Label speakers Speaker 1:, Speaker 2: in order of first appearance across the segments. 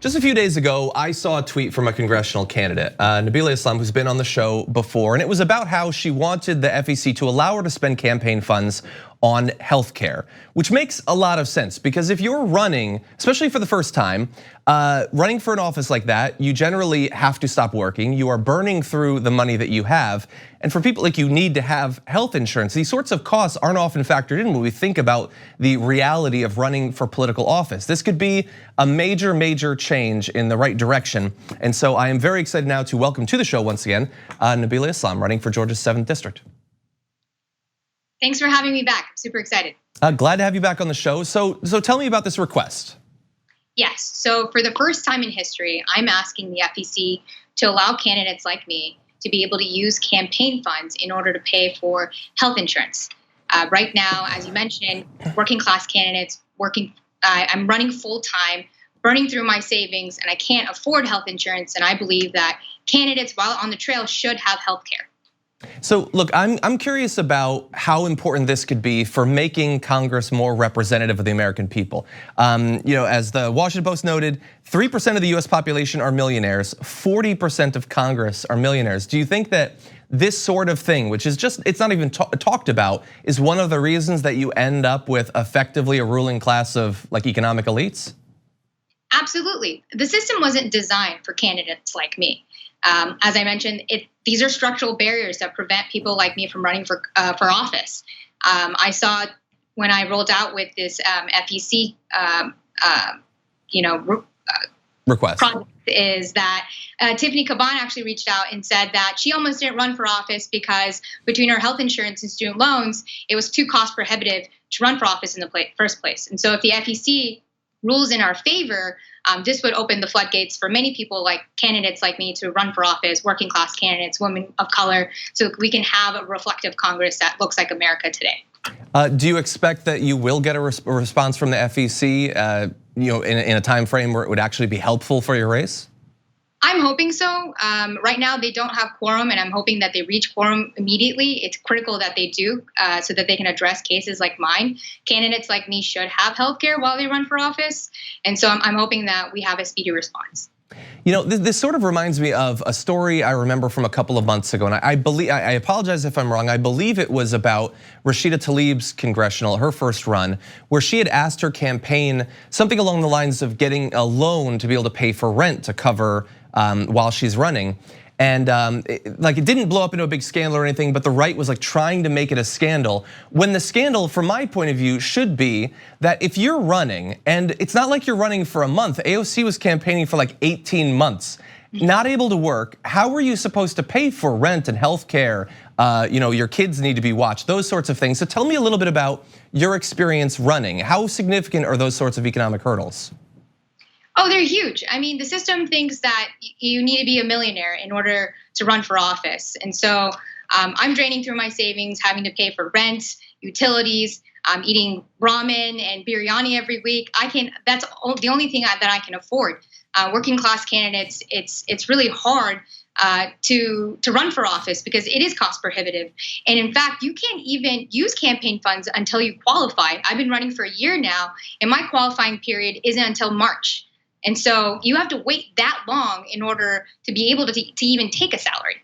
Speaker 1: Just a few days ago, I saw a tweet from a congressional candidate, Nabilah Islam, who's been on the show before, and it was about how she wanted the FEC to allow her to spend campaign funds on healthcare, which makes a lot of sense because if you're running, especially for the first time, running for an office like that, you generally have to stop working. You are burning through the money that you have. And for people like you need to have health insurance. These sorts of costs aren't often factored in when we think about the reality of running for political office. This could be a major, major change in the right direction. And so I am very excited now to welcome to the show once again, Nabilah Islam, running for Georgia's 7th District.
Speaker 2: Thanks for having me back. I'm super excited.
Speaker 1: Glad to have you back on the show. So tell me about this request.
Speaker 2: Yes, so for the first time in history, I'm asking the FEC to allow candidates like me to be able to use campaign funds in order to pay for health insurance. Right now, as you mentioned, working class candidates, I'm running full time, burning through my savings, and I can't afford health insurance. And I believe that candidates, while on the trail, should have health care.
Speaker 1: So look, I'm curious about how important this could be for making Congress more representative of the American people. As the Washington Post noted, 3% of the US population are millionaires, 40% of Congress are millionaires. Do you think that this sort of thing, which is just, it's not even talked about, is one of the reasons that you end up with effectively a ruling class of like economic elites?
Speaker 2: Absolutely. The system wasn't designed for candidates like me. As I mentioned, these are structural barriers that prevent people like me from running for office. I saw when I rolled out with this FEC,
Speaker 1: request
Speaker 2: project is that Tiffany Caban actually reached out and said that she almost didn't run for office because between her health insurance and student loans, it was too cost prohibitive to run for office in the first place. And so if the FEC rules in our favor, this would open the floodgates for many people like candidates like me to run for office, working class candidates, women of color, so we can have a reflective Congress that looks like America today.
Speaker 1: Do you expect that you will get a response from the FEC in a time frame where it would actually be helpful for your race?
Speaker 2: I'm hoping so. Right now they don't have quorum, and I'm hoping that they reach quorum immediately. It's critical that they do so that they can address cases like mine. Candidates like me should have health care while they run for office. And so I'm hoping that we have a speedy response.
Speaker 1: This sort of reminds me of a story I remember from a couple of months ago, and I apologize if I'm wrong. I believe it was about Rashida Tlaib's her first run, where she had asked her campaign something along the lines of getting a loan to be able to pay for rent to cover while she's running. And it didn't blow up into a big scandal or anything, but the right was like trying to make it a scandal. When the scandal, from my point of view, should be that if you're running, and it's not like you're running for a month, AOC was campaigning for like 18 months, not able to work, how were you supposed to pay for rent and healthcare? Your kids need to be watched, those sorts of things. So tell me a little bit about your experience running. How significant are those sorts of economic hurdles?
Speaker 2: Oh, they're huge. I mean, the system thinks that you need to be a millionaire in order to run for office. And so I'm draining through my savings, having to pay for rent, utilities, eating ramen and biryani every week. That's the only thing that I can afford. Working class candidates, it's really hard to run for office because it is cost prohibitive. And in fact, you can't even use campaign funds until you qualify. I've been running for a year now, and my qualifying period isn't until March. And so you have to wait that long in order to be able to even take a salary.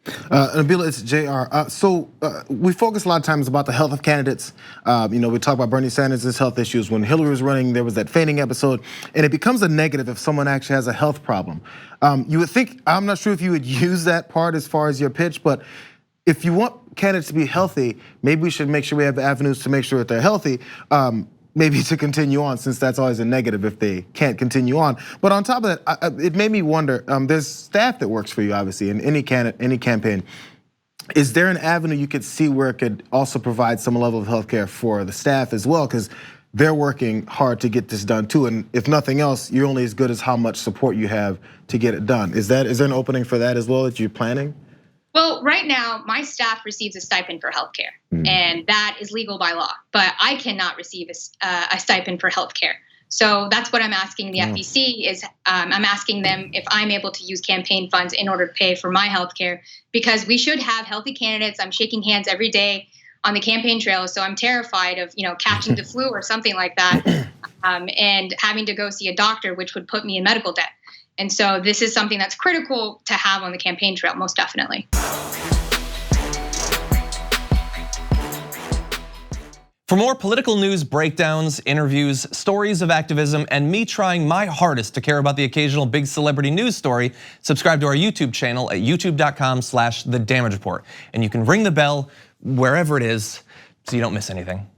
Speaker 3: Nabilah, it's JR. So we focus a lot of times about the health of candidates. We talk about Bernie Sanders' health issues. When Hillary was running, there was that fainting episode, and it becomes a negative if someone actually has a health problem. You would think, I'm not sure if you would use that part as far as your pitch, but if you want candidates to be healthy, maybe we should make sure we have avenues to make sure that they're healthy. Maybe to continue on, since that's always a negative if they can't continue on. But on top of that, it made me wonder, there's staff that works for you, obviously, in any campaign. Is there an avenue you could see where it could also provide some level of healthcare for the staff as well? Because they're working hard to get this done too. And if nothing else, you're only as good as how much support you have to get it done. Is there an opening for that as well that you're planning?
Speaker 2: Well, right now, my staff receives a stipend for healthcare, and that is legal by law. But I cannot receive a stipend for healthcare. So that's what I'm asking the FEC is I'm asking them if I'm able to use campaign funds in order to pay for my healthcare, because we should have healthy candidates. I'm shaking hands every day on the campaign trail. So I'm terrified of catching the flu or something like that, and having to go see a doctor, which would put me in medical debt. And so this is something that's critical to have on the campaign trail, most definitely.
Speaker 1: For more political news breakdowns, interviews, stories of activism, and me trying my hardest to care about the occasional big celebrity news story, subscribe to our YouTube channel at youtube.com/thedamagereport. And you can ring the bell wherever it is so you don't miss anything.